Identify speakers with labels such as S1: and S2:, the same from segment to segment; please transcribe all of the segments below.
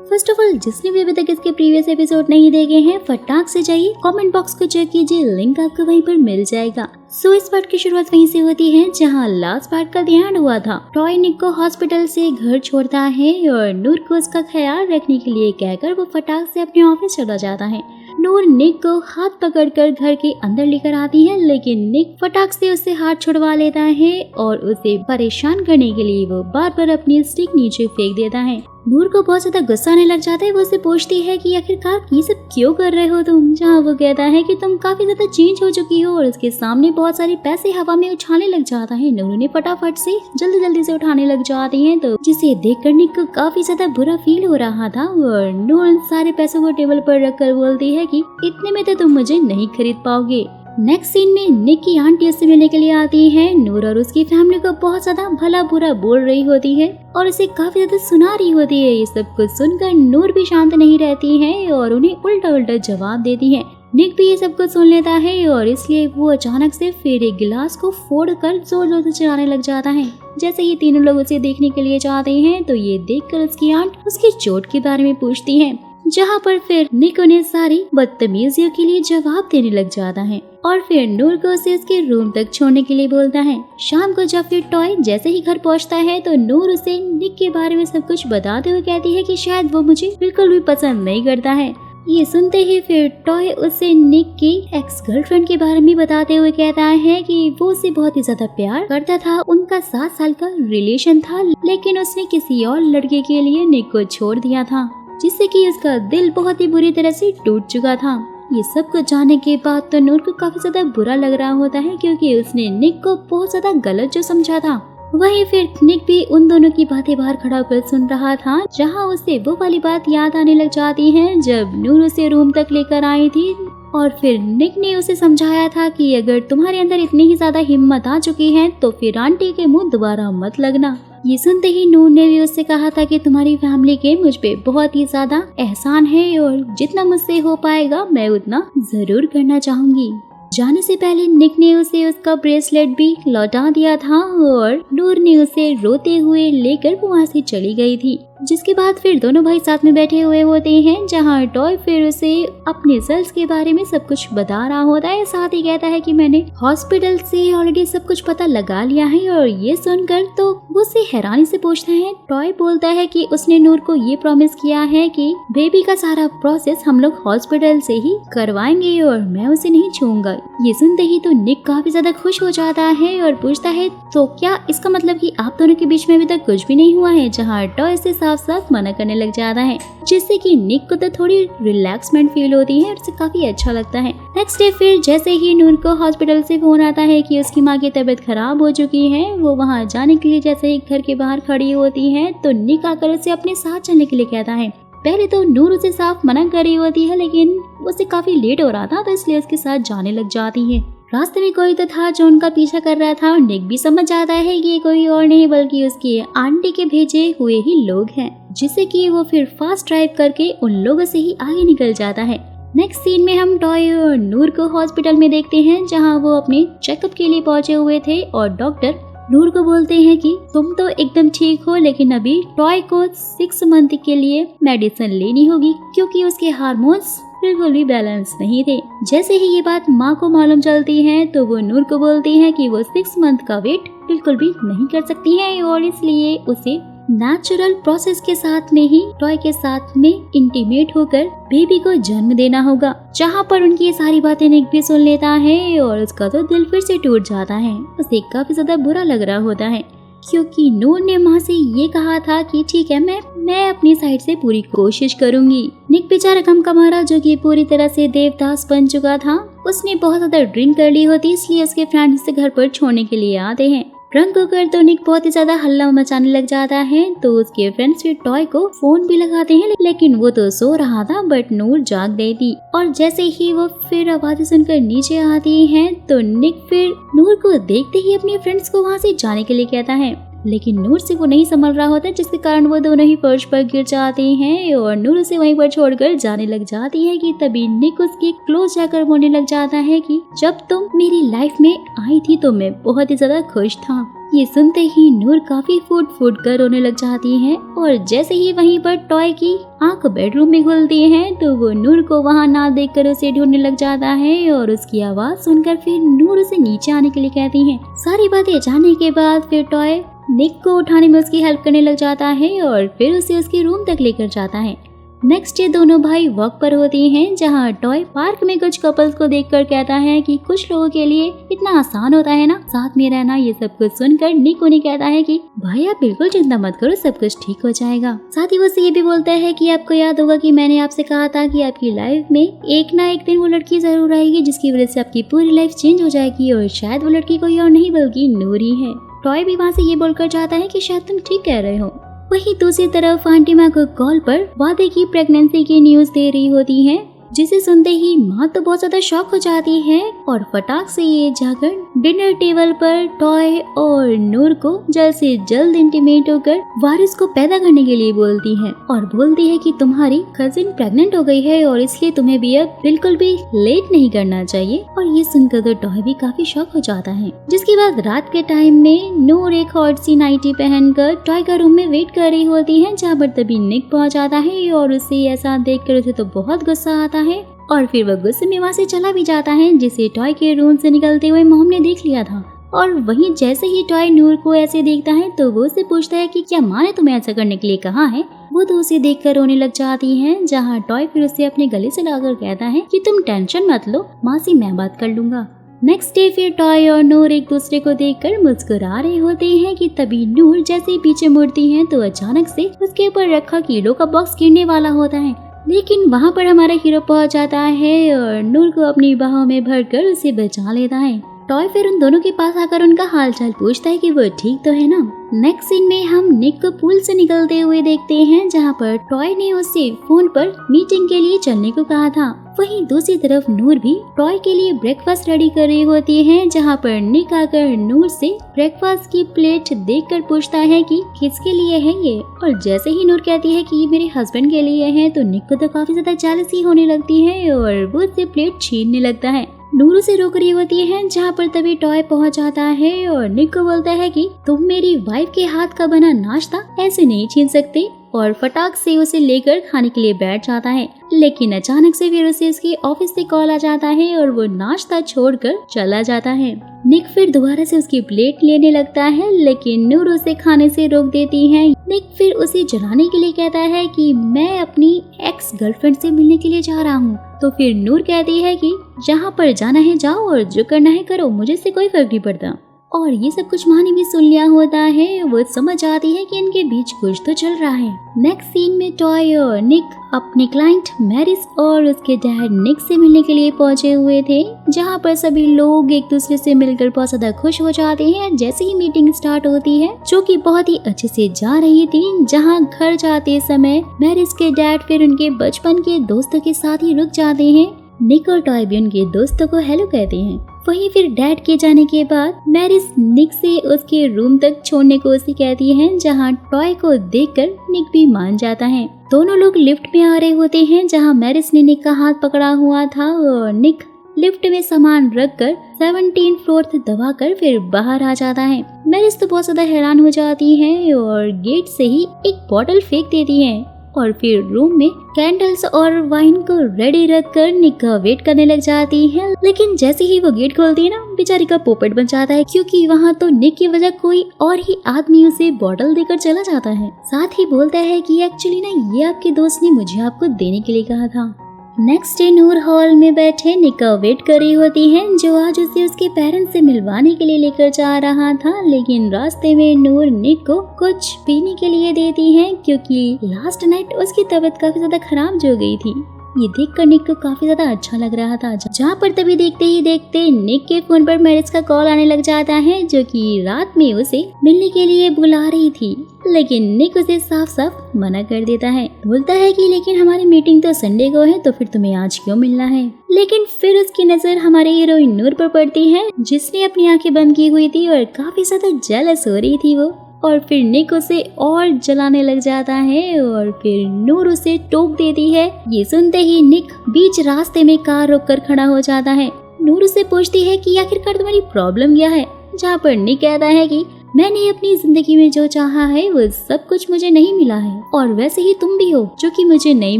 S1: First of all जिसने भी अभी तक इसके प्रीवियस एपिसोड नहीं देखे हैं फटाक से जाइए कमेंट बॉक्स को चेक कीजिए, लिंक आपको वहीं पर मिल जाएगा। सो इस पार्ट की शुरुआत वहीं से होती है जहां लास्ट पार्ट का ध्यान हुआ था। टॉय निक को हॉस्पिटल से घर छोड़ता है और नूर को उसका ख्याल रखने के लिए कहकर वो फटाक से अपने ऑफिस चला जाता है। नूर निक को हाथ पकड़कर घर के अंदर लेकर आती है, लेकिन निक फटाक से उससे हाथ छुड़वा लेता है और उसे परेशान करने के लिए वो बार बार अपनी स्टिक नीचे फेंक देता है। नूर को बहुत ज्यादा गुस्सा आने लग जाता है। वो उससे पूछती है कि आखिरकार ये सब क्यों कर रहे हो तुम, जहाँ वो कहता है कि तुम काफी ज्यादा चेंज हो चुकी हो और उसके सामने बहुत सारे पैसे हवा में उछालने लग जाता है। नूर ने फटाफट से जल्दी से उठाने लग जाती है, तो जिसे देख कर निक को काफी ज्यादा बुरा फील हो रहा था और नूर उन सारे पैसों को टेबल पर रख कर बोलती है कि इतने में तो तुम मुझे नहीं खरीद पाओगे। नेक्स्ट सीन में निक की आंटी उससे मिलने के लिए आती है। नूर और उसकी फैमिली को बहुत ज्यादा भला बुरा बोल रही होती है और उसे काफी ज्यादा सुना रही होती है। ये सब कुछ सुनकर नूर भी शांत नहीं रहती है और उन्हें उल्टा जवाब देती है। निक भी ये सब कुछ सुन लेता है और इसलिए वो अचानक से फिर एक गिलास को फोड़कर जोर से चिल्लाने लग जाता है। जैसे ही तीनों लोग उसे देखने के लिए जाते हैं तो ये देखकर उसकी आंट उसकी चोट के बारे में पूछती है, जहाँ पर फिर निक उन्हें सारी बदतमीजियों के लिए जवाब देने लग जाता है और फिर नूर को उसे उसके रूम तक छोड़ने के लिए बोलता है। शाम को जब फिर टॉय जैसे ही घर पहुँचता है तो नूर उसे निक के बारे में सब कुछ बताते हुए कहती है कि शायद वो मुझे बिल्कुल भी पसंद नहीं करता है। ये सुनते ही फिर टॉय उसे निक की एक्स गर्लफ्रेंड के बारे में बताते हुए कहता है कि वो उसे बहुत ही ज्यादा प्यार करता था। उनका 7 साल का रिलेशन था, लेकिन उसने किसी और लड़के के लिए निक को छोड़ दिया था, जिससे कि उसका दिल बहुत ही बुरी तरह से टूट चुका था। ये सब कुछ जानने के बाद तो नूर को काफी ज्यादा बुरा लग रहा होता है, क्योंकि उसने निक को बहुत ज्यादा गलत जो समझा था। वहीं फिर निक भी उन दोनों की बातें बाहर खड़ा होकर सुन रहा था, जहां उसे वो वाली बात याद आने लग जाती है जब नूर उसे रूम तक लेकर आई थी और फिर निक ने उसे समझाया था कि अगर तुम्हारे अंदर इतनी ही ज्यादा हिम्मत आ चुकी है तो फिर आंटी के मुंह दोबारा मत लगना। ये सुनते ही नूर ने भी उससे कहा था कि तुम्हारी फैमिली के मुझ पे बहुत ही ज्यादा एहसान है और जितना मुझसे हो पाएगा मैं उतना जरूर करना चाहूंगी। जाने से पहले निक ने उसे उसका ब्रेसलेट भी लौटा दिया था और नूर ने उसे रोते हुए लेकर वो वहाँ से चली गई थी। जिसके बाद फिर दोनों भाई साथ में बैठे हुए होते हैं, जहाँ टॉय फिर उसे अपने रिजल्ट्स के बारे में सब कुछ बता रहा होता है। साथ ही कहता है कि मैंने हॉस्पिटल से ऑलरेडी सब कुछ पता लगा लिया है। और ये सुनकर तो वो उसे हैरानी से पूछता है। टॉय बोलता है कि उसने नूर को ये प्रॉमिस किया है कि बेबी का सारा प्रोसेस हम लोग हॉस्पिटल से ही करवाएंगे और मैं उसे नहीं छूऊंगा। ये सुनते ही तो निक काफी ज्यादा खुश हो जाता है और पूछता है, तो क्या इसका मतलब कि आप दोनों के बीच में अभी तक कुछ भी नहीं हुआ है? जहाँ टॉय से साफ मना करने लग जाता है, जिससे कि निक को तो थोड़ी रिलैक्समेंट फील होती है और उसे काफी अच्छा लगता है। नेक्स्ट डे फिर जैसे ही नूर को हॉस्पिटल से फोन आता है कि उसकी माँ की तबीयत खराब हो चुकी है, वो वहाँ जाने के लिए जैसे ही घर के बाहर खड़ी होती है तो निक आकर उसे अपने साथ चलने के लिए कहता है। पहले तो नूर उसे साफ मना कर रही होती है, लेकिन उसे काफी लेट हो रहा था तो इसलिए उसके साथ जाने लग जाती है। रास्ते में कोई तो था जो उनका पीछा कर रहा था और निक भी समझ जाता है कि ये कोई और नहीं बल्कि उसकी आंटी के भेजे हुए ही लोग हैं, जिससे कि वो फिर फास्ट ड्राइव करके उन लोगों से ही आगे निकल जाता है। नेक्स्ट सीन में हम टॉय और नूर को हॉस्पिटल में देखते हैं, जहां वो अपने चेकअप के लिए पहुंचे हुए थे और डॉक्टर नूर को बोलते हैं कि तुम तो एकदम ठीक हो, लेकिन अभी टॉय को 6 मंथ के लिए मेडिसिन लेनी होगी क्योंकि उसके हार्मोन्स बिल्कुल भी बैलेंस नहीं थे। जैसे ही ये बात माँ को मालूम चलती है तो वो नूर को बोलती है कि वो 6 मंथ का वेट बिल्कुल भी नहीं कर सकती है और इसलिए उसे नेचुरल प्रोसेस के साथ में ही टॉय के साथ में इंटीमेट होकर बेबी को जन्म देना होगा। जहाँ पर उनकी ये सारी बातें निक भी सुन लेता है और उसका तो दिल फिर से टूट जाता है। उसे काफी ज्यादा बुरा लग रहा होता है, क्योंकि नूर ने माँ से ये कहा था कि ठीक है मैं अपनी साइड से पूरी कोशिश करूंगी। निक बेचारा कम कमारा जो कि पूरी तरह से देवदास बन चुका था, उसने बहुत ज्यादा ड्रिंक कर ली होती, इसलिए उसके फ्रेंड्स से घर पर छोड़ने के लिए आते हैं। ड्रंक होकर तो निक बहुत ही ज्यादा हल्ला मचाने लग जाता है, तो उसके फ्रेंड्स फिर टॉय को फोन भी लगाते हैं, लेकिन वो तो सो रहा था बट नूर जाग गई थी। और जैसे ही वो फिर आवाजें सुनकर नीचे आती हैं तो निक फिर नूर को देखते ही अपने फ्रेंड्स को वहाँ से जाने के लिए कहता है, लेकिन नूर से वो नहीं संभल रहा होता, जिसके कारण वो दोनों ही फर्श पर गिर जाते हैं और नूर उसे वहीं पर छोड़कर जाने लग जाती है। कि तभी निक उसके क्लोज जाकर बोलने लग जाता है कि जब तुम मेरी लाइफ में आई थी तो मैं बहुत ही ज्यादा खुश था। ये सुनते ही नूर काफी फूट फूट कर रोने लग जाती है और जैसे ही वहीं पर टॉय की आंख बेडरूम में खुलती है तो वो नूर को वहाँ ना देखकर उसे ढूंढने लग जाता है और उसकी आवाज सुनकर फिर नूर उसे नीचे आने के लिए कहती है। सारी बातें जानने के बाद फिर टॉय निक को उठाने में उसकी हेल्प करने लग जाता है और फिर उसे उसके रूम तक लेकर जाता है। नेक्स्ट डे दोनों भाई वॉक पर होते हैं जहाँ टॉय पार्क में कुछ कपल्स को देखकर कहता है कि कुछ लोगों के लिए इतना आसान होता है ना साथ में रहना। ये सब कुछ सुनकर निक उन्हें कहता है कि भाई आप बिल्कुल चिंता मत करो, सब कुछ ठीक हो जाएगा। साथ ही वो ये भी बोलता है कि आपको याद होगा कि मैंने आपसे कहा था कि आपकी लाइफ में एक ना एक दिन वो लड़की जरूर आएगी जिसकी वजह से आपकी पूरी लाइफ चेंज हो जाएगी और शायद वो लड़की कोई और नहीं बल्कि नूर ही है। टॉय भी वहाँ से ये बोलकर जाता है कि शायद तुम ठीक कह रहे हो। वहीं दूसरी तरफ आंटी माँ को कॉल पर वादे की प्रेगनेंसी की न्यूज दे रही होती है, जिसे सुनते ही माँ तो बहुत ज्यादा शॉक हो जाती है और फटाक से ये जाकर डिनर टेबल पर टॉय और नूर को जल्द से जल्द इंटीमेट होकर वारिस को पैदा करने के लिए बोलती है और बोलती है कि तुम्हारी कजिन प्रेग्नेंट हो गई है और इसलिए तुम्हें भी अब बिल्कुल भी लेट नहीं करना चाहिए। और ये सुनकर तो टॉय भी काफी शॉक हो जाता है। जिसके बाद रात के टाइम में नूर एक हॉट सी नाइटी पहनकर टॉय का रूम में वेट कर रही होती है, जहाँ पर तभी निक पहुँच जाता है और उसे ऐसा देखकर उसे तो बहुत गुस्सा आता है और फिर वह गुस्से में वहाँ से चला भी जाता है, जिसे टॉय के रूम से निकलते हुए मॉम ने देख लिया था। और वहीं जैसे ही टॉय नूर को ऐसे देखता है तो वो उससे पूछता है कि क्या माँ ने तुम्हें ऐसा करने के लिए कहा है। वो तो उसे देखकर रोने लग जाती है, जहाँ टॉय फिर उसे अपने गले से लगाकर कहता है कि तुम टेंशन मत लो, माँ से मैं बात कर लूंगा। नेक्स्ट डे फिर टॉय और नूर एक दूसरे को देखकर मुस्कुरा रहे होते हैं कि तभी नूर जैसे ही पीछे मुड़ती है तो अचानक से उसके ऊपर रखा कीड़ों का बॉक्स गिरने वाला होता है। लेकिन वहाँ पर हमारा हीरो पहुँच जाता है और नूर को अपनी बाहों में भरकर उसे बचा लेता है। टॉय फिर उन दोनों के पास आकर उनका हालचाल पूछता है कि वो ठीक तो है ना। नेक्स्ट सीन में हम निक को पूल से निकलते हुए देखते हैं, जहाँ पर टॉय ने उससे फोन पर मीटिंग के लिए चलने को कहा था। वहीं दूसरी तरफ नूर भी टॉय के लिए ब्रेकफास्ट रेडी कर रही होती है, जहाँ पर निक आकर नूर से ब्रेकफास्ट की प्लेट देखकर पूछता है कि किसके लिए है ये। और जैसे ही नूर कहती है कि ये मेरे हस्बैंड के लिए है तो निक को तो काफी ज्यादा जेलसी होने लगती है और वो उससे प्लेट छीनने लगता है। नूर उसे रोक रही होती है, जहाँ पर तभी टॉय पहुँच जाता है और निक को बोलता है कि तुम मेरी वाइफ के हाथ का बना नाश्ता ऐसे नहीं छीन सकते और फटाक से उसे लेकर खाने के लिए बैठ जाता है। लेकिन अचानक से फिर उसे उसके ऑफिस से कॉल आ जाता है और वो नाश्ता छोड़कर चला जाता है। निक फिर दोबारा से उसकी प्लेट लेने लगता है, लेकिन नूर उसे खाने से रोक देती है। निक फिर उसे जलाने के लिए कहता है कि मैं अपनी एक्स गर्लफ्रेंड से मिलने के लिए जा रहा हूँ। तो फिर नूर कहती है कि जहाँ पर जाना है जाओ और जो करना है करो, मुझे इससे कोई फर्क नहीं पड़ता। और ये सब कुछ माँ ने भी सुन लिया होता है। वो समझ आती है कि इनके बीच कुछ तो चल रहा है। नेक्स्ट सीन में टॉय और निक अपने क्लाइंट मैरिस और उसके डैड निक से मिलने के लिए पहुंचे हुए थे, जहां पर सभी लोग एक दूसरे से मिलकर बहुत ज्यादा खुश हो जाते हैं। जैसे ही मीटिंग स्टार्ट होती है, जो कि बहुत ही अच्छे से जा रही थी, जहां घर जाते समय मैरिस के डैड फिर उनके बचपन के दोस्तों के साथ ही रुक जाते हैं। निक और टॉय भी उनके दोस्तों को हेलो कहते हैं। वहीं फिर डैड के जाने के बाद मैरिस निक से उसके रूम तक छोड़ने को उसे कहती है, जहां टॉय को देखकर निक भी मान जाता है। दोनों लोग लिफ्ट में आ रहे होते हैं, जहां मैरिस ने निक का हाथ पकड़ा हुआ था और निक लिफ्ट में सामान रखकर 17 फ्लोर दबाकर फिर बाहर आ जाता है। मैरिस तो बहुत ज्यादा हैरान हो जाती है और गेट से ही एक बॉटल फेंक देती है और फिर रूम में कैंडल्स और वाइन को रेडी रखकर निक का वेट करने लग जाती है। लेकिन जैसे ही वो गेट खोलती है ना, बेचारी का पोपट बन जाता है, क्योंकि वहाँ तो निक की वजह कोई और ही आदमी उसे बॉटल देकर चला जाता है। साथ ही बोलता है कि एक्चुअली ना ये आपके दोस्त ने मुझे आपको देने के लिए कहा था। नेक्स्ट डे नूर हॉल में बैठे निक का वेट कर रही होती है, जो आज उसे उसके पेरेंट्स से मिलवाने के लिए लेकर जा रहा था। लेकिन रास्ते में नूर निक को कुछ पीने के लिए देती है, क्योंकि लास्ट नाइट उसकी तबीयत काफी ज्यादा खराब हो गई थी। ये देखकर निक को काफी ज्यादा अच्छा लग रहा था। जहाँ पर तभी देखते ही देखते निक के फोन पर मैरिस का कॉल आने लग जाता है, जो कि रात में उसे मिलने के लिए बुला रही थी। लेकिन निक उसे साफ साफ मना कर देता है। बोलता है कि लेकिन हमारी मीटिंग तो संडे को है, तो फिर तुम्हें आज क्यों मिलना है। लेकिन फिर उसकी नजर हमारे हीरोइन नूर पर पड़ती है, जिसने अपनी आंखें बंद की हुई थी और काफी ज्यादा जेलस हो रही थी वो। और फिर निक उसे और जलाने लग जाता है और फिर नूर उसे टोक देती है। ये सुनते ही निक बीच रास्ते में कार रोककर खड़ा हो जाता है। नूर उसे पूछती है कि आखिरकार तुम्हारी प्रॉब्लम क्या है, जहाँ पर निक कहता है कि मैंने अपनी जिंदगी में जो चाहा है वो सब कुछ मुझे नहीं मिला है और वैसे ही तुम भी हो जो कि मुझे नहीं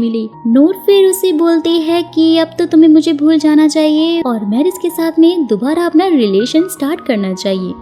S1: मिली। नूर फिर उसे बोलती है कि अब तो तुम्हें मुझे भूल जाना चाहिए और मैरिस के साथ में दोबारा अपना रिलेशन स्टार्ट करना चाहिए,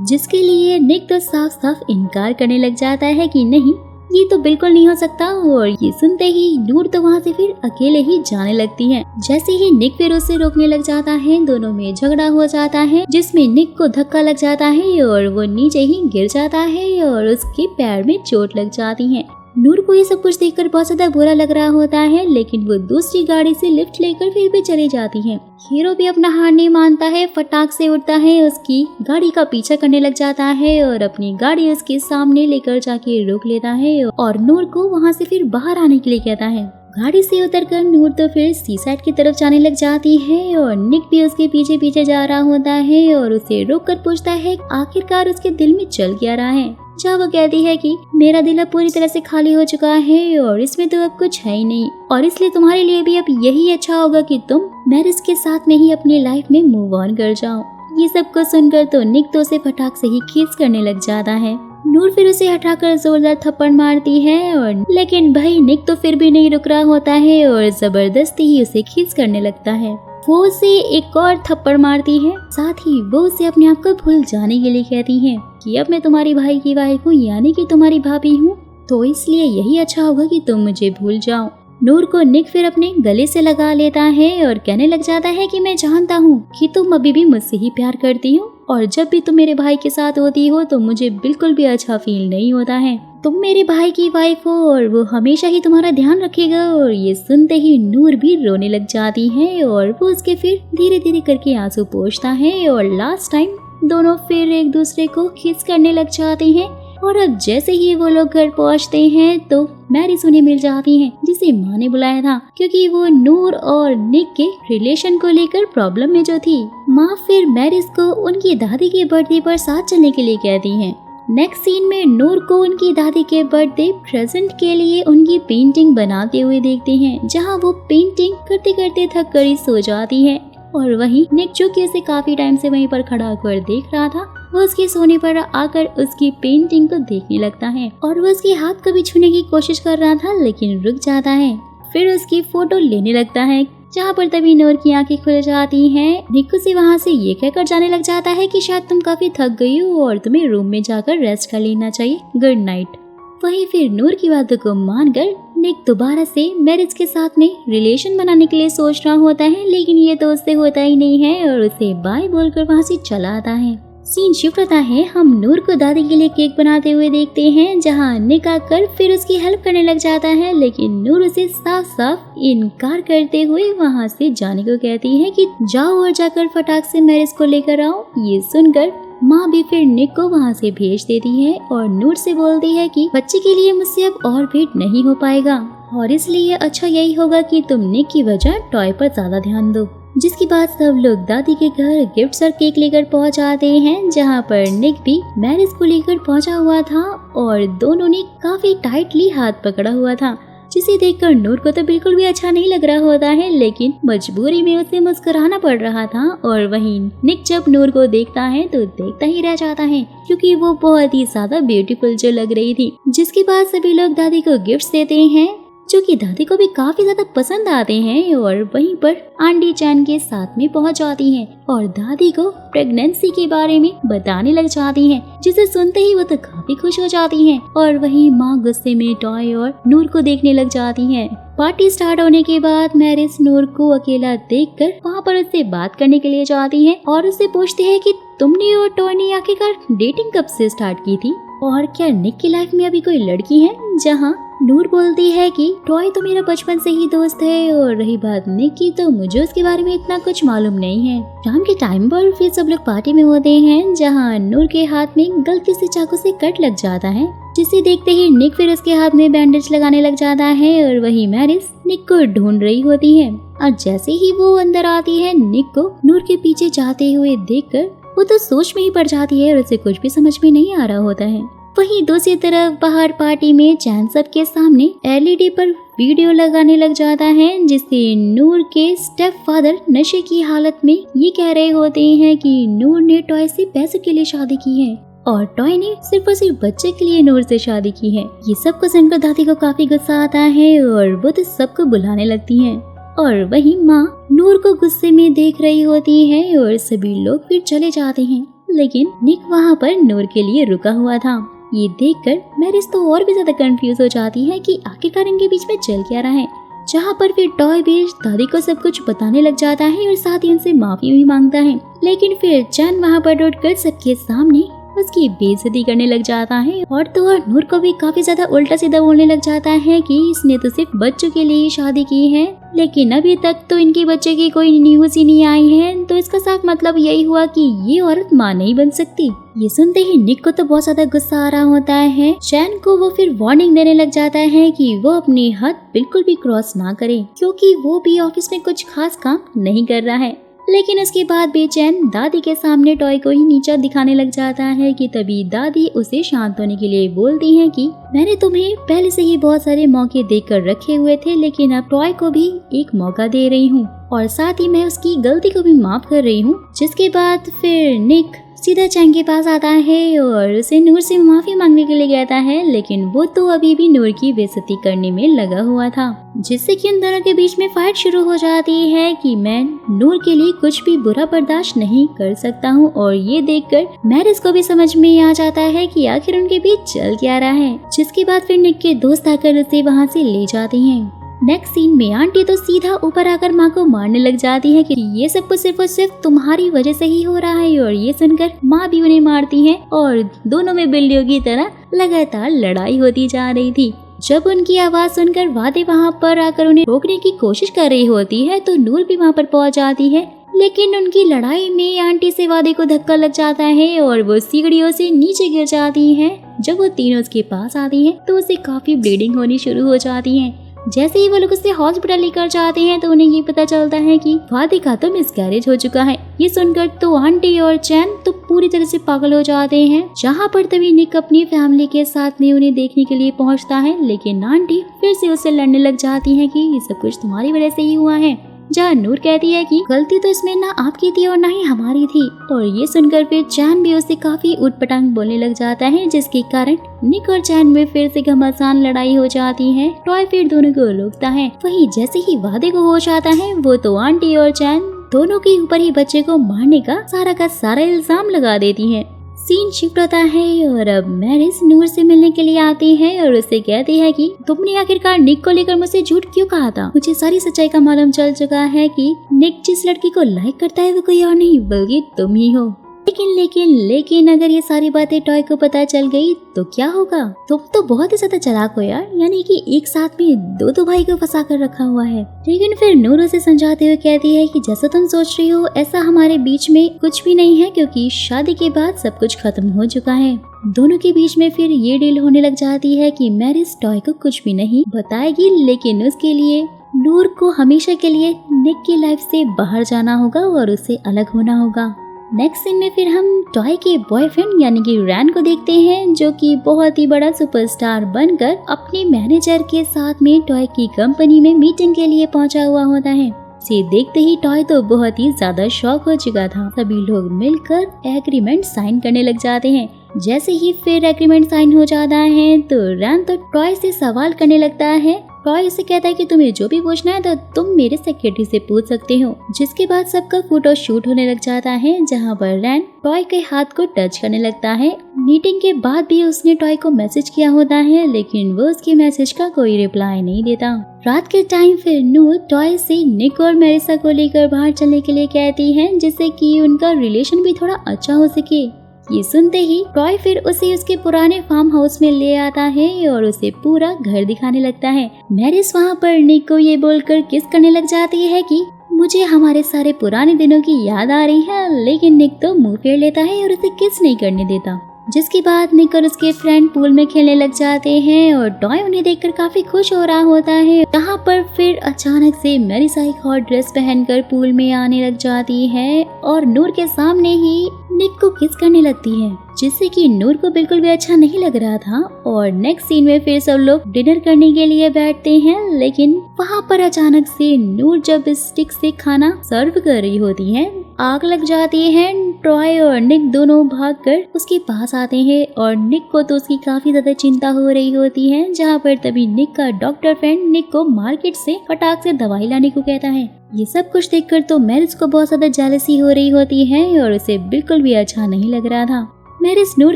S1: जिसके लिए निक तो साफ साफ इनकार करने लग जाता है कि नहीं, ये तो बिल्कुल नहीं हो सकता। और ये सुनते ही नूर तो वहाँ से फिर अकेले ही जाने लगती है। जैसे ही निक फिर उसे रोकने लग जाता है, दोनों में झगड़ा हो जाता है जिसमें निक को धक्का लग जाता है और वो नीचे ही गिर जाता है और उसके पैर में चोट लग जाती है। नूर को ये सब कुछ देखकर बहुत ज्यादा बुरा लग रहा होता है, लेकिन वो दूसरी गाड़ी से लिफ्ट लेकर फिर भी चली जाती है। हीरो भी अपना हार नहीं मानता है, फटाक से उठता है, उसकी गाड़ी का पीछा करने लग जाता है और अपनी गाड़ी उसके सामने लेकर जाके रोक लेता है और नूर को वहाँ से फिर बाहर आने के लिए कहता है। गाड़ी से उतरकर नूर तो फिर सी साइड की तरफ जाने लग जाती है और निक भी उसके पीछे पीछे जा रहा होता है और उसे रोक कर पूछता है आखिरकार उसके दिल में चल क्या रहा है। जहाँ वो कहती है कि मेरा दिल अब पूरी तरह से खाली हो चुका है और इसमें तो अब कुछ है ही नहीं और इसलिए तुम्हारे लिए भी अब यही अच्छा होगा कि तुम मैरिस के साथ में ही अपनी लाइफ में मूव ऑन कर जाओ। ये सब कुछ सुनकर तो निक तो उसे फटाक से ही खींच करने लग जाता है। नूर फिर उसे हटाकर जोरदार थप्पड़ मारती है और लेकिन भाई निक तो फिर भी नहीं रुक रहा होता है और जबरदस्ती ही उसे खींच करने लगता है। वो उसे एक और थप्पड़ मारती है, साथ ही वो उसे अपने आप को भूल जाने के लिए कहती है कि अब मैं तुम्हारी भाई की वाइफ हूँ, यानी कि तुम्हारी भाभी हूँ, तो इसलिए यही अच्छा होगा कि तुम मुझे भूल जाओ। नूर को निक फिर अपने गले से लगा लेता है और कहने लग जाता है कि मैं जानता हूँ कि तुम अभी भी मुझसे ही प्यार करती हो और जब भी तुम मेरे भाई के साथ होती हो तो मुझे बिल्कुल भी अच्छा फील नहीं होता है। तुम मेरे भाई की वाइफ हो और वो हमेशा ही तुम्हारा ध्यान रखेगा। और ये सुनते ही नूर भी रोने लग जाती है और वो उसके फिर धीरे धीरे करके आंसू पोंछता है और लास्ट टाइम दोनों फिर एक दूसरे को किस करने लग जाते हैं। और अब जैसे ही वो लोग घर पहुंचते हैं तो मैरिस उन्हें मिल जाती है, जिसे माँ ने बुलाया था क्योंकि वो नूर और निक के रिलेशन को लेकर प्रॉब्लम में जो थी। माँ फिर मैरिस को उनकी दादी के बर्थडे पर साथ चलने के लिए कहती है। नेक्स्ट सीन में नूर को उनकी दादी के बर्थडे प्रेजेंट के लिए उनकी पेंटिंग बनाते हुए देखते हैं, जहाँ वो पेंटिंग करते करते थक कर सो जाती है। और वहीं निक जो कि उसे काफी टाइम से वहीं पर खड़ा होकर देख रहा था, वो उसके सोने पर आकर उसकी पेंटिंग को देखने लगता है और वो उसके हाथ को भी छूने की कोशिश कर रहा था, लेकिन रुक जाता है। फिर उसकी फोटो लेने लगता है, जहाँ पर तभी नूर की आंखें खुल जाती हैं। निक उसे वहाँ से ये कहकर जाने लग जाता है कि शायद तुम काफी थक गई हो और तुम्हें रूम में जाकर रेस्ट कर लेना चाहिए, गुड नाइट। वहीं फिर नूर की बातों को मानकर निक दोबारा से मैरिज के साथ में रिलेशन बनाने के लिए सोच रहा होता है, लेकिन ये तो उससे होता ही नहीं है और उसे बाय बोलकर वहाँ से चला आता है। सीन शिफ्ट होता है, हम नूर को दादी के लिए केक बनाते हुए देखते हैं, जहाँ निक आकर फिर उसकी हेल्प करने लग जाता है, लेकिन नूर उसे साफ साफ इनकार करते हुए वहाँ से जाने को कहती है कि जाओ और जाकर फटाक से मैरिज को लेकर आओ। ये सुनकर माँ भी फिर निक को वहाँ से भेज देती है और नूर से बोलती है कि बच्चे के लिए मुझसे अब और वेट नहीं हो पाएगा और इसलिए अच्छा यही होगा कि तुम निक की वजह टॉय पर ज्यादा ध्यान दो। जिसके बाद सब लोग दादी के घर गिफ्ट्स और केक लेकर पहुँच जाते हैं, जहाँ पर निक भी मैरिज को लेकर पहुँचा हुआ था और दोनों ने काफी टाइटली हाथ पकड़ा हुआ था, जिसे देखकर नूर को तो बिल्कुल भी अच्छा नहीं लग रहा होता है, लेकिन मजबूरी में उसे मुस्कुराना पड़ रहा था। और वहीं निक जब नूर को देखता है तो देखता ही रह जाता है, क्योंकि वो बहुत ही ज्यादा ब्यूटीफुल जो लग रही थी। जिसके बाद सभी लोग दादी को गिफ्ट्स देते हैं, जो कि दादी को भी काफी ज्यादा पसंद आते हैं। और वहीं पर आंटी चैन के साथ में पहुंच जाती हैं और दादी को प्रेगनेंसी के बारे में बताने लग जाती हैं, जिसे सुनते ही वो तो काफी खुश हो जाती हैं। और वहीं माँ गुस्से में टॉय और नूर को देखने लग जाती हैं। पार्टी स्टार्ट होने के बाद मैरिस नूर को अकेला देखकर वहाँ पर उससे बात करने के लिए जाती है और उससे पूछती है कि तुमने और टॉय ने आखिरकार डेटिंग कब से स्टार्ट की थी और क्या निक की लाइफ में अभी कोई लड़की है। जहाँ नूर बोलती है कि टॉय तो मेरा बचपन से ही दोस्त है और रही बात निक की तो मुझे उसके बारे में इतना कुछ मालूम नहीं है। शाम के टाइम पर फिर सब लोग पार्टी में होते हैं, जहाँ नूर के हाथ में गलती से चाकू से कट लग जाता है, जिसे देखते ही निक फिर उसके हाथ में बैंडेज लगाने लग जाता है। और वही मैरिस निक को ढूंढ रही होती है और जैसे ही वो अंदर आती है, निक को नूर के पीछे जाते हुए देखकर वो तो सोच में ही पड़ जाती है और उसे कुछ भी समझ में नहीं आ रहा होता है। वहीं दूसरी तरफ बाहर पार्टी में चैन सबके सामने एलईडी पर वीडियो लगाने लग जाता है, जिससे नूर के स्टेप फादर नशे की हालत में ये कह रहे होते हैं कि नूर ने टॉय से पैसे के लिए शादी की है और टॉय ने सिर्फ और सिर्फ बच्चे के लिए नूर से शादी की है। ये सब को सुनकर दादी को काफी गुस्सा आता है और वो तो सबको बुलाने लगती है। और वहीं माँ नूर को गुस्से में देख रही होती है और सभी लोग फिर चले जाते हैं, लेकिन निक वहाँ पर नूर के लिए रुका हुआ था। ये देखकर मैरिस तो और भी ज्यादा कंफ्यूज हो जाती है कि आखिरकार इनके बीच में चल क्या रहा है। जहाँ पर फिर टॉय भी दादी को सब कुछ बताने लग जाता है और साथ ही उनसे माफी भी मांगता है, लेकिन फिर चैन वहाँ पर उठकर सबके सामने उसकी बेइज्जती करने लग जाता है। और तो और नूर को भी काफी ज्यादा उल्टा सीधा बोलने लग जाता है कि इसने तो सिर्फ बच्चों के लिए शादी की है, लेकिन अभी तक तो इनके बच्चे की कोई न्यूज ही नहीं आई है, तो इसका साफ मतलब यही हुआ कि ये औरत माँ नहीं बन सकती। ये सुनते ही निक को तो बहुत ज्यादा गुस्सा आ रहा होता है। चैन को वो फिर वार्निंग देने लग जाता है कि वो अपनी हद बिल्कुल भी क्रॉस ना करे, क्योंकि वो भी ऑफिस में कुछ खास काम नहीं कर रहा है। लेकिन उसके बाद बेचैन दादी के सामने टॉय को ही नीचा दिखाने लग जाता है कि तभी दादी उसे शांत होने के लिए बोलती है कि मैंने तुम्हें पहले से ही बहुत सारे मौके देकर रखे हुए थे, लेकिन अब टॉय को भी एक मौका दे रही हूँ और साथ ही मैं उसकी गलती को भी माफ कर रही हूँ। जिसके बाद फिर निक सीधा चैन के पास आता है और उसे नूर से माफी मांगने के लिए कहता है, लेकिन वो तो अभी भी नूर की बेइज्जती करने में लगा हुआ था, जिससे कि उन दोनों के बीच में फाइट शुरू हो जाती है कि मैं नूर के लिए कुछ भी बुरा बर्दाश्त नहीं कर सकता हूँ। और ये देखकर मैरिस को भी समझ में आ जाता है कि आखिर उनके बीच चल क्या रहा है। जिसके बाद फिर निक के दोस्त आकर उसे वहाँ से ले जाती हैं। नेक्स्ट सीन में आंटी तो सीधा ऊपर आकर माँ को मारने लग जाती है कि ये सब कुछ सिर्फ और सिर्फ तुम्हारी वजह से ही हो रहा है। और ये सुनकर माँ भी उन्हें मारती है और दोनों में बिल्लियों की तरह लगातार लड़ाई होती जा रही थी। जब उनकी आवाज सुनकर वादे वहाँ पर आकर उन्हें रोकने की कोशिश कर रही होती है तो नूर भी वहाँ पर पहुँच जाती है, लेकिन उनकी लड़ाई में आंटी से वादे को धक्का लग जाता है और वो सीढ़ियों से नीचे गिर जाती है। जब वो तीनों उसके पास आती हैं तो उसे काफी ब्लीडिंग होनी शुरू हो जाती है। जैसे ही वो लोग उसे हॉस्पिटल लेकर जाते हैं तो उन्हें ये पता चलता है कि वादे का तो मिसकैरेज हो चुका है। ये सुनकर तो आंटी और चैन तो पूरी तरह से पागल हो जाते हैं। जहाँ पर तभी निक अपनी फैमिली के साथ में उन्हें देखने के लिए पहुँचता है, लेकिन आंटी फिर से उससे लड़ने लग जाती है कि ये सब कुछ तुम्हारी वजह से ही हुआ है। जहाँ नूर कहती है कि गलती तो इसमें ना आपकी थी और ना ही हमारी थी। और ये सुनकर फिर चैन भी उससे काफी उटपटांग बोलने लग जाता है, जिसके कारण निक और चैन में फिर से घमासान लड़ाई हो जाती है। टॉय फिर दोनों को रोकता है। वहीं जैसे ही वादे को होश आता है वो तो आंटी और चैन दोनों के ऊपर ही बच्चे को मारने का सारा इल्जाम लगा देती है। सीन शिफ्ट होता है और अब मैरिस नूर से मिलने के लिए आती है और उससे कहती है कि तुमने आखिरकार निक को लेकर मुझसे झूठ क्यों कहा था। मुझे सारी सच्चाई का मालूम चल चुका है कि निक जिस लड़की को लाइक करता है वो कोई और नहीं बल्कि तुम ही हो। लेकिन अगर ये सारी बातें टॉय को पता चल गई तो क्या होगा। तुम तो बहुत ही ज्यादा चालाक हो यार, यानी कि एक साथ में दो भाई को फंसा कर रखा हुआ है। लेकिन फिर नूर उसे समझाते हुए कहती है कि जैसा तुम सोच रही हो ऐसा हमारे बीच में कुछ भी नहीं है, क्योंकि शादी के बाद सब कुछ खत्म हो चुका है। दोनों के बीच में फिर ये डील होने लग जाती है कि मैरिस टॉय को कुछ भी नहीं बताएगी, लेकिन उसके लिए नूर को हमेशा के लिए निक की लाइफ से बाहर जाना होगा और उससे अलग होना होगा। नेक्स्ट सीन में फिर हम टॉय के बॉयफ्रेंड यानी कि रैन को देखते हैं, जो कि बहुत ही बड़ा सुपरस्टार बनकर अपने मैनेजर के साथ में टॉय की कंपनी में मीटिंग के लिए पहुंचा हुआ होता है। इसे देखते ही टॉय तो बहुत ही ज्यादा शॉक हो चुका था। सभी लोग मिलकर एग्रीमेंट साइन करने लग जाते हैं। जैसे ही फिर एग्रीमेंट साइन हो जाता है तो रैन तो टॉय से सवाल करने लगता है। टॉय उसे कहता है कि तुम्हें जो भी पूछना है तो तुम मेरे सेक्रेटरी से पूछ सकते हो। जिसके बाद सबका फोटो शूट होने लग जाता है, जहां पर रैन टॉय के हाथ को टच करने लगता है। मीटिंग के बाद भी उसने टॉय को मैसेज किया होता है, लेकिन वो उसके मैसेज का कोई रिप्लाई नहीं देता। रात के टाइम फिर नूर टॉय से निक और मेरिसा को लेकर बाहर चलने के लिए कहती है, जिससे कि उनका रिलेशन भी थोड़ा अच्छा हो सके। ये सुनते ही टॉय फिर उसे उसके पुराने फार्म हाउस में ले आता है और उसे पूरा घर दिखाने लगता है। मैरिस वहाँ पर निक को ये बोलकर किस करने लग जाती है कि मुझे हमारे सारे पुराने दिनों की याद आ रही है, लेकिन निक तो मुंह फेर लेता है और उसे किस नहीं करने देता। जिसके बाद निक और उसके फ्रेंड पूल में खेलने लग जाते हैं और टॉय उन्हें देखकर काफी खुश हो रहा होता है। यहाँ पर फिर अचानक से मेरिसा एक हॉट ड्रेस पहनकर पूल में आने लग जाती है और नूर के सामने ही निक को किस करने लगती है, जिससे कि नूर को बिल्कुल भी अच्छा नहीं लग रहा था। और नेक्स्ट सीन में फिर सब लोग डिनर करने के लिए बैठते हैं, लेकिन वहाँ पर अचानक से नूर जब स्टिक से खाना सर्व कर रही होती है आग लग जाती है। ट्रॉय और निक दोनों भागकर उसके पास आते हैं और निक को तो उसकी काफी ज्यादा चिंता हो रही होती है, जहाँ पर तभी निक का डॉक्टर फ्रेंड निक को मार्केट से फटाक से दवाई लाने को कहता है। ये सब कुछ देखकर तो मैरिस को बहुत ज्यादा जेलसी हो रही होती है और उसे बिल्कुल भी अच्छा नहीं लग रहा था। मैरिस नूर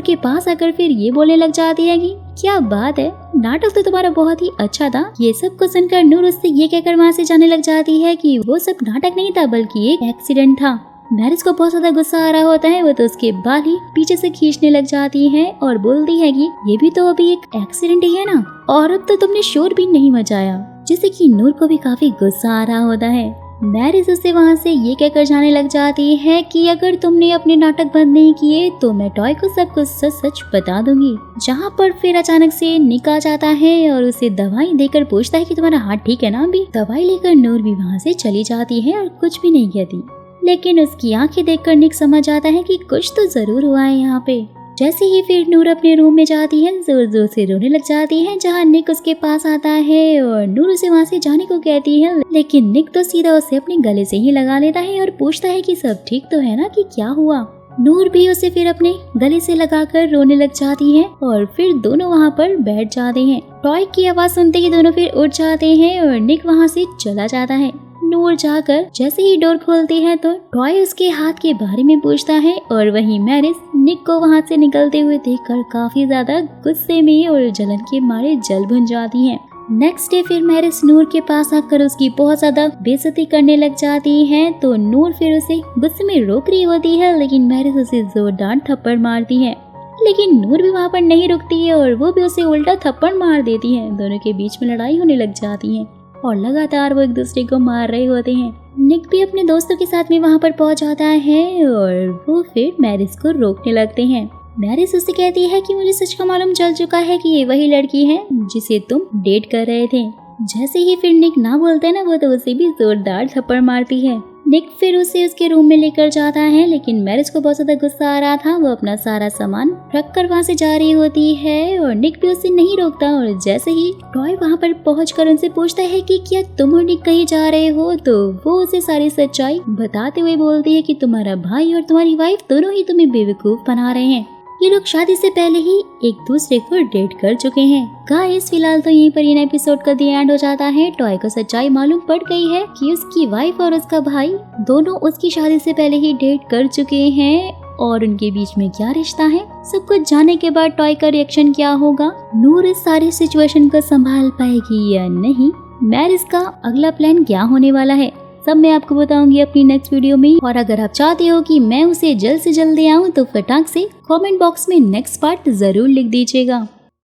S1: के पास आकर फिर ये बोलने लग जाती है कि क्या बात है, नाटक तो तुम्हारा बहुत ही अच्छा था। ये सब कुछ सुनकर नूर उससे ये कहकर वहाँ से जाने लग जाती है कि वो सब नाटक नहीं था बल्कि एक एक्सीडेंट था। मैरिस को बहुत ज्यादा गुस्सा आ रहा होता है, वो तो उसके बाल ही पीछे से खींचने लग जाती है और बोलती है कि ये भी तो अभी एक एक्सीडेंट ही है ना, और अब तो तुमने शोर भी नहीं मचाया, जिससे कि नूर को भी काफी गुस्सा आ रहा होता है। मैरिस उससे वहाँ से ये कहकर जाने लग जाती है कि अगर तुमने अपने नाटक बंद नहीं किए तो मैं टॉय को सब कुछ सच सच बता दूंगी। जहाँ पर फिर अचानक से निक आ जाता है और उसे दवाई देकर पूछता है कि तुम्हारा हाथ ठीक है ना अभी। दवाई लेकर नूर भी वहाँ से चली जाती है और कुछ भी नहीं कहती, लेकिन उसकी आंखें देखकर निक समझ जाता है कि कुछ तो जरूर हुआ है यहाँ पे। जैसे ही फिर नूर अपने रूम में जाती है, जोर जोर से रोने लग जाती है, जहाँ निक उसके पास आता है और नूर उसे वहाँ से जाने को कहती है, लेकिन निक तो सीधा उसे अपने गले से ही लगा लेता है और पूछता है कि सब ठीक तो है ना, कि क्या हुआ। नूर भी उसे फिर अपने गले से लगाकर रोने लग जाती है और फिर दोनों वहाँ पर बैठ जाते हैं। टॉय की आवाज सुनते ही दोनों फिर उठ जाते हैं और निक वहाँ से चला जाता है। नूर जाकर जैसे ही डोर खोलती है तो टॉय उसके हाथ के बारे में पूछता है और वहीं मैरिस निक को वहां से निकलते हुए देखकर काफी ज्यादा गुस्से में और जलन के मारे जल भुन जाती है। नेक्स्ट डे फिर मैरिस नूर के पास आकर उसकी बहुत ज्यादा बेइज्जती करने लग जाती है, तो नूर फिर उसे गुस्से में रोक रही होती है, लेकिन मैरिस उसे जोरदार थप्पड़ मारती है। लेकिन नूर भी वहाँ पर नहीं रुकती है और वो भी उसे उल्टा थप्पड़ मार देती है। दोनों के बीच में लड़ाई होने लग जाती है और लगातार वो एक दूसरे को मार रहे होते हैं। निक भी अपने दोस्तों के साथ में वहाँ पर पहुँच जाता है और वो फिर मैरिस को रोकने लगते हैं। मैरिस उससे कहती है कि मुझे सच का मालूम चल चुका है कि ये वही लड़की है जिसे तुम डेट कर रहे थे। जैसे ही फिर निक ना बोलते ना, वो तो उसे भी जोरदार थप्पड़ मारती है। निक फिर उसे उसके रूम में लेकर जाता है, लेकिन मैरिस को बहुत ज्यादा गुस्सा आ रहा था। वो अपना सारा सामान रख कर वहाँ से जा रही होती है और निक भी उसे नहीं रोकता। और जैसे ही टॉय वहाँ पर पहुंचकर उनसे पूछता है कि क्या तुम और निक कहीं जा रहे हो, तो वो उसे सारी सच्चाई बताते हुए बोलती है कि तुम्हारा भाई और तुम्हारी वाइफ दोनों ही तुम्हें बेवकूफ बना रहे हैं। ये लोग शादी से पहले ही एक दूसरे को डेट कर चुके हैं। गाइस, फिलहाल तो यहीं पर ये एपिसोड का दी एंड हो जाता है। टॉय को सच्चाई मालूम पड़ गई है कि उसकी वाइफ और उसका भाई दोनों उसकी शादी से पहले ही डेट कर चुके हैं और उनके बीच में क्या रिश्ता है। सब कुछ जानने के बाद टॉय का रिएक्शन क्या होगा, नूर इस सारी सिचुएशन को संभाल पाएगी या नहीं, मैरिस का अगला प्लान क्या होने वाला है, सब मैं आपको बताऊंगी अपनी नेक्स्ट वीडियो में। और अगर आप चाहते हो कि मैं उसे जल्द से जल्द आऊं तो फटाक से कमेंट बॉक्स में नेक्स्ट पार्ट जरूर लिख दीजिएगा।